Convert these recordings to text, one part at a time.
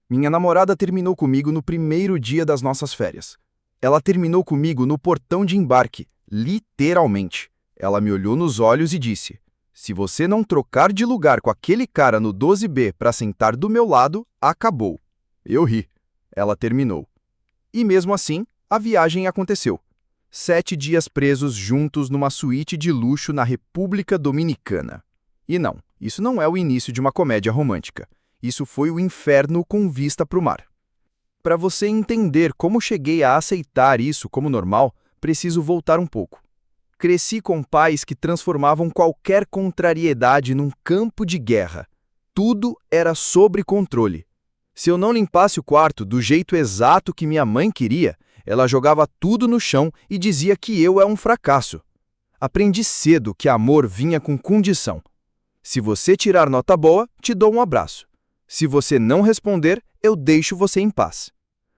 Minha namorada terminou comigo no primeiro dia das nossas férias. Ela terminou comigo no portão de embarque, literalmente. Ela me olhou nos olhos e disse: "Se você não trocar de lugar com aquele cara no 12B para sentar do meu lado, acabou." Eu ri. Ela terminou. E mesmo assim, a viagem aconteceu. 7 dias presos juntos numa suíte de luxo na República Dominicana. E não, isso não é o início de uma comédia romântica. Isso foi o inferno com vista para o mar. Para você entender como cheguei a aceitar isso como normal, preciso voltar um pouco. Cresci com pais que transformavam qualquer contrariedade num campo de guerra. Tudo era sobre controle. Se eu não limpasse o quarto do jeito exato que minha mãe queria, ela jogava tudo no chão e dizia que eu era um fracasso. Aprendi cedo que amor vinha com condição. Se você tirar nota boa, te dou um abraço. Se você não responder, eu deixo você em paz.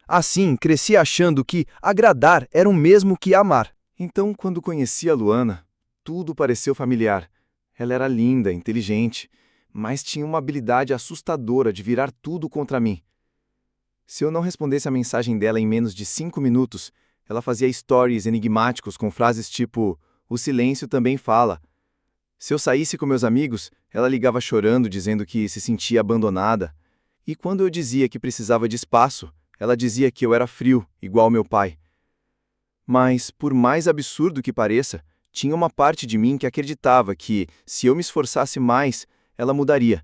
Assim, cresci achando que agradar era o mesmo que amar. Então, quando conheci a Luana, tudo pareceu familiar. Ela era linda, inteligente, mas tinha uma habilidade assustadora de virar tudo contra mim. Se eu não respondesse a mensagem dela em menos de 5 minutos, ela fazia stories enigmáticos com frases tipo: "O silêncio também fala." Se eu saísse com meus amigos, ela ligava chorando, dizendo que se sentia abandonada. E quando eu dizia que precisava de espaço, ela dizia que eu era frio, igual meu pai. Mas, por mais absurdo que pareça, tinha uma parte de mim que acreditava que, se eu me esforçasse mais, ela mudaria.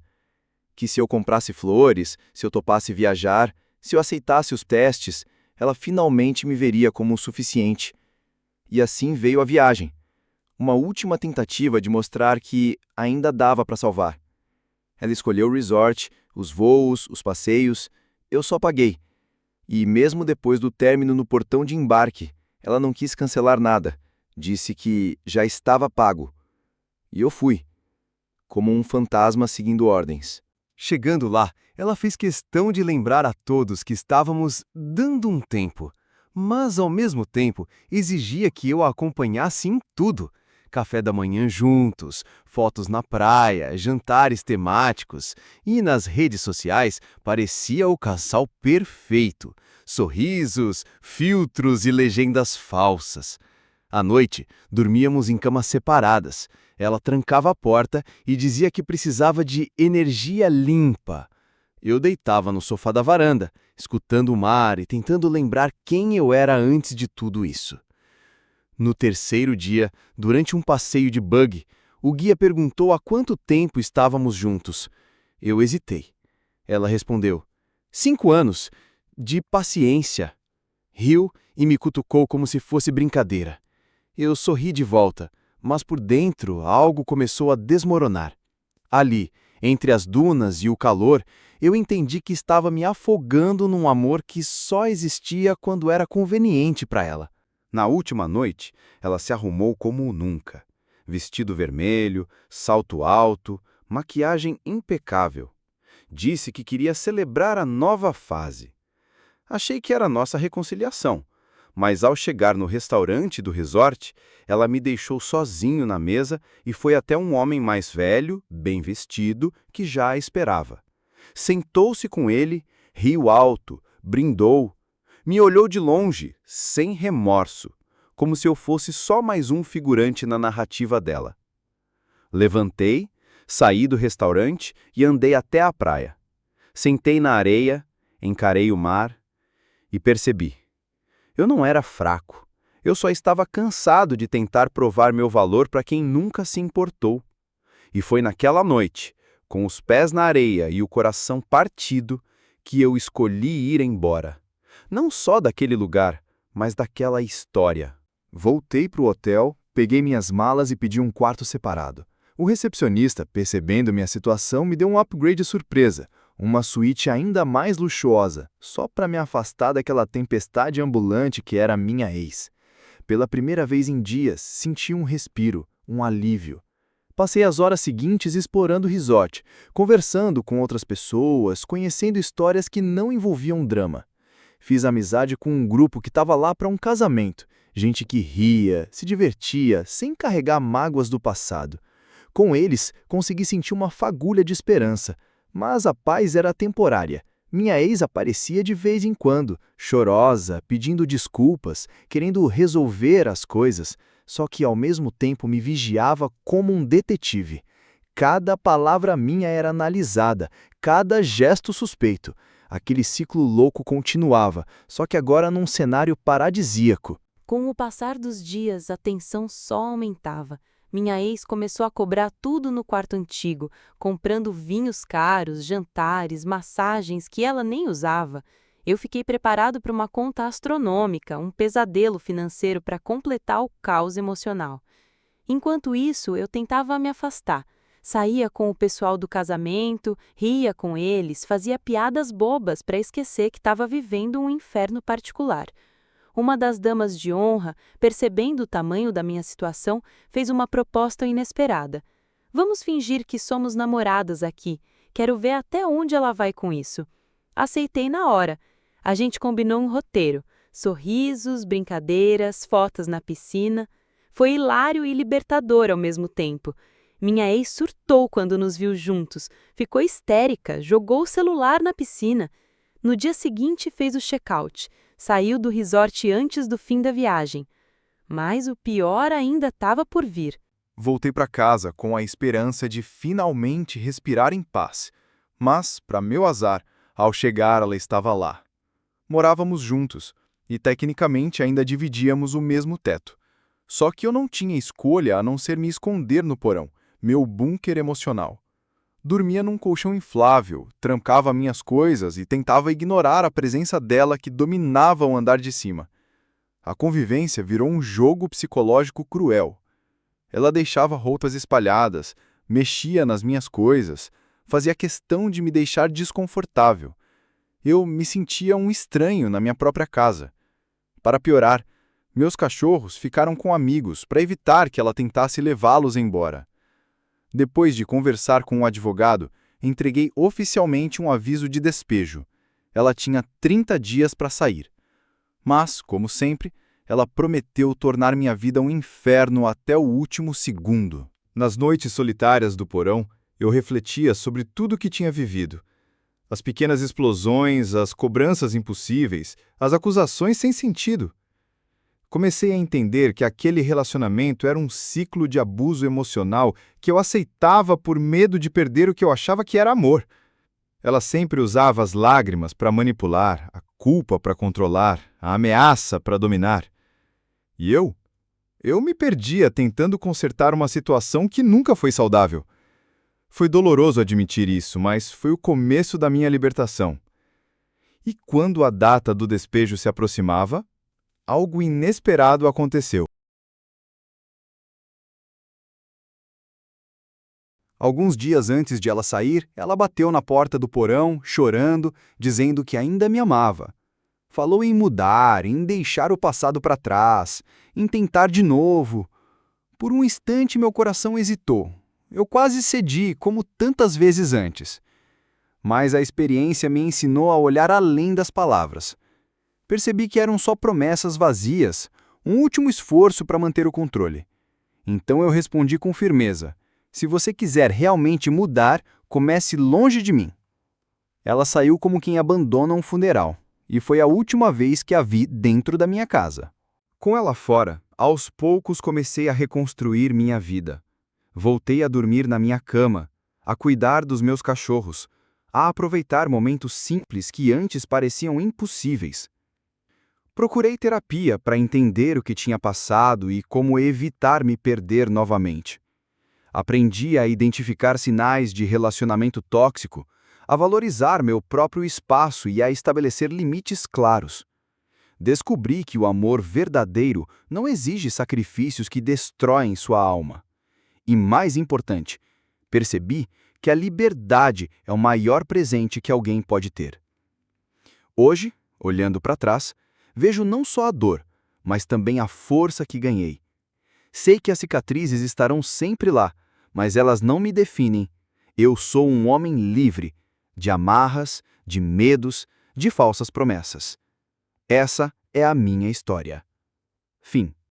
Que se eu comprasse flores, se eu topasse viajar, se eu aceitasse os testes, ela finalmente me veria como o suficiente. E assim veio a viagem. Uma última tentativa de mostrar que ainda dava para salvar. Ela escolheu o resort, os voos, os passeios. Eu só paguei. E mesmo depois do término no portão de embarque, ela não quis cancelar nada. Disse que já estava pago. E eu fui, como um fantasma seguindo ordens. Chegando lá, ela fez questão de lembrar a todos que estávamos dando um tempo, mas ao mesmo tempo exigia que eu a acompanhasse em tudo. Café da manhã juntos, fotos na praia, jantares temáticos, e nas redes sociais parecia o casal perfeito. Sorrisos, filtros e legendas falsas. À noite, dormíamos em camas separadas. Ela trancava a porta e dizia que precisava de energia limpa. Eu deitava no sofá da varanda, escutando o mar e tentando lembrar quem eu era antes de tudo isso. No terceiro dia, durante um passeio de buggy, o guia perguntou há quanto tempo estávamos juntos. Eu hesitei. Ela respondeu: 5 anos, de paciência. Riu e me cutucou como se fosse brincadeira. Eu sorri de volta, mas por dentro algo começou a desmoronar. Ali, entre as dunas e o calor, eu entendi que estava me afogando num amor que só existia quando era conveniente para ela. Na última noite, ela se arrumou como nunca. Vestido vermelho, salto alto, maquiagem impecável. Disse que queria celebrar a nova fase. Achei que era nossa reconciliação, mas ao chegar no restaurante do resort, ela me deixou sozinho na mesa e foi até um homem mais velho, bem vestido, que já a esperava. Sentou-se com ele, riu alto, brindou. Me olhou de longe, sem remorso, como se eu fosse só mais um figurante na narrativa dela. Levantei, saí do restaurante e andei até a praia. Sentei na areia, encarei o mar e percebi. Eu não era fraco. Eu só estava cansado de tentar provar meu valor para quem nunca se importou. E foi naquela noite, com os pés na areia e o coração partido, que eu escolhi ir embora. Não só daquele lugar, mas daquela história. Voltei para o hotel, peguei minhas malas e pedi um quarto separado. O recepcionista, percebendo minha situação, me deu um upgrade surpresa, uma suíte ainda mais luxuosa, só para me afastar daquela tempestade ambulante que era minha ex. Pela primeira vez em dias, senti um respiro, um alívio. Passei as horas seguintes explorando o resort, conversando com outras pessoas, conhecendo histórias que não envolviam drama. Fiz amizade com um grupo que estava lá para um casamento, gente que ria, se divertia, sem carregar mágoas do passado. Com eles, consegui sentir uma fagulha de esperança, mas a paz era temporária. Minha ex aparecia de vez em quando, chorosa, pedindo desculpas, querendo resolver as coisas, só que ao mesmo tempo me vigiava como um detetive. Cada palavra minha era analisada, cada gesto suspeito. Aquele ciclo louco continuava, só que agora num cenário paradisíaco. Com o passar dos dias, a tensão só aumentava. Minha ex começou a cobrar tudo no quarto antigo, comprando vinhos caros, jantares, massagens que ela nem usava. Eu fiquei preparado para uma conta astronômica, um pesadelo financeiro para completar o caos emocional. Enquanto isso, eu tentava me afastar. Saía com o pessoal do casamento, ria com eles, fazia piadas bobas para esquecer que estava vivendo um inferno particular. Uma das damas de honra, percebendo o tamanho da minha situação, fez uma proposta inesperada. Vamos fingir que somos namoradas aqui. Quero ver até onde ela vai com isso. Aceitei na hora. A gente combinou um roteiro. Sorrisos, brincadeiras, fotos na piscina. Foi hilário e libertador ao mesmo tempo. Minha ex surtou quando nos viu juntos. Ficou histérica, jogou o celular na piscina. No dia seguinte fez o check-out. Saiu do resort antes do fim da viagem. Mas o pior ainda estava por vir. Voltei para casa com a esperança de finalmente respirar em paz. Mas, para meu azar, ao chegar ela estava lá. Morávamos juntos e tecnicamente ainda dividíamos o mesmo teto. Só que eu não tinha escolha a não ser me esconder no porão, meu bunker emocional. Dormia num colchão inflável, trancava minhas coisas e tentava ignorar a presença dela que dominava o andar de cima. A convivência virou um jogo psicológico cruel. Ela deixava roupas espalhadas, mexia nas minhas coisas, fazia questão de me deixar desconfortável. Eu me sentia um estranho na minha própria casa. Para piorar, meus cachorros ficaram com amigos para evitar que ela tentasse levá-los embora. Depois de conversar com um advogado, entreguei oficialmente um aviso de despejo. Ela tinha 30 dias para sair. Mas, como sempre, ela prometeu tornar minha vida um inferno até o último segundo. Nas noites solitárias do porão, eu refletia sobre tudo o que tinha vivido. As pequenas explosões, as cobranças impossíveis, as acusações sem sentido. Comecei a entender que aquele relacionamento era um ciclo de abuso emocional que eu aceitava por medo de perder o que eu achava que era amor. Ela sempre usava as lágrimas para manipular, a culpa para controlar, a ameaça para dominar. E eu me perdia tentando consertar uma situação que nunca foi saudável. Foi doloroso admitir isso, mas foi o começo da minha libertação. E quando a data do despejo se aproximava, algo inesperado aconteceu. Alguns dias antes de ela sair, ela bateu na porta do porão, chorando, dizendo que ainda me amava. Falou em mudar, em deixar o passado para trás, em tentar de novo. Por um instante meu coração hesitou. Eu quase cedi, como tantas vezes antes. Mas a experiência me ensinou a olhar além das palavras. Percebi que eram só promessas vazias, um último esforço para manter o controle. Então eu respondi com firmeza: se você quiser realmente mudar, comece longe de mim. Ela saiu como quem abandona um funeral, e foi a última vez que a vi dentro da minha casa. Com ela fora, aos poucos comecei a reconstruir minha vida. Voltei a dormir na minha cama, a cuidar dos meus cachorros, a aproveitar momentos simples que antes pareciam impossíveis. Procurei terapia para entender o que tinha passado e como evitar me perder novamente. Aprendi a identificar sinais de relacionamento tóxico, a valorizar meu próprio espaço e a estabelecer limites claros. Descobri que o amor verdadeiro não exige sacrifícios que destroem sua alma. E mais importante, percebi que a liberdade é o maior presente que alguém pode ter. Hoje, olhando para trás, vejo não só a dor, mas também a força que ganhei. Sei que as cicatrizes estarão sempre lá, mas elas não me definem. Eu sou um homem livre, de amarras, de medos, de falsas promessas. Essa é a minha história. Fim.